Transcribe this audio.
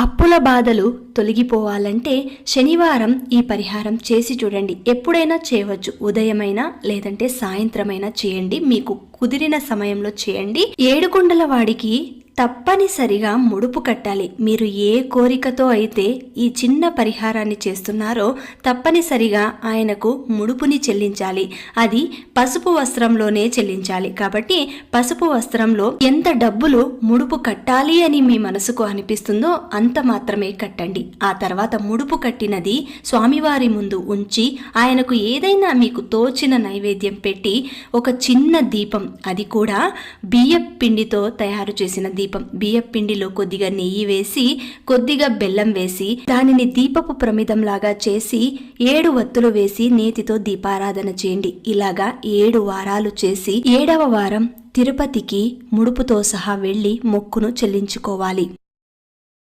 అప్పుల బాధలు తొలగిపోవాలంటే శనివారం ఈ పరిహారం చేసి చూడండి. ఎప్పుడైనా చేయవచ్చు, ఉదయమైనా లేదంటే సాయంత్రమైనా చేయండి, మీకు కుదిరిన సమయంలో చేయండి. ఏడుకొండల వాడికి తప్పనిసరిగా ముడుపు కట్టాలి. మీరు ఏ కోరికతో అయితే ఈ చిన్న పరిహారాన్ని చేస్తున్నారో తప్పనిసరిగా ఆయనకు ముడుపుని చెల్లించాలి. అది పసుపు వస్త్రంలోనే చెల్లించాలి. కాబట్టి పసుపు వస్త్రంలో ఎంత డబ్బులు ముడుపు కట్టాలి అని మీ మనసుకు అనిపిస్తుందో అంత మాత్రమే కట్టండి. ఆ తర్వాత ముడుపు కట్టినది స్వామివారి ముందు ఉంచి ఆయనకు ఏదైనా మీకు తోచిన నైవేద్యం పెట్టి ఒక చిన్న దీపం, అది కూడా బియ్యం పిండితో తయారు చేసిన దీపం, బియ్యం పిండిలో కొద్దిగా నెయ్యి వేసి కొద్దిగా బెల్లం వేసి దానిని దీపపు ప్రమిదంలాగా చేసి 7 వత్తులు వేసి నేతితో దీపారాధన చేయండి. ఇలాగా 7 వారాలు చేసి 7వ వారం తిరుపతికి ముడుపుతో సహా వెళ్లి మొక్కును చెల్లించుకోవాలి.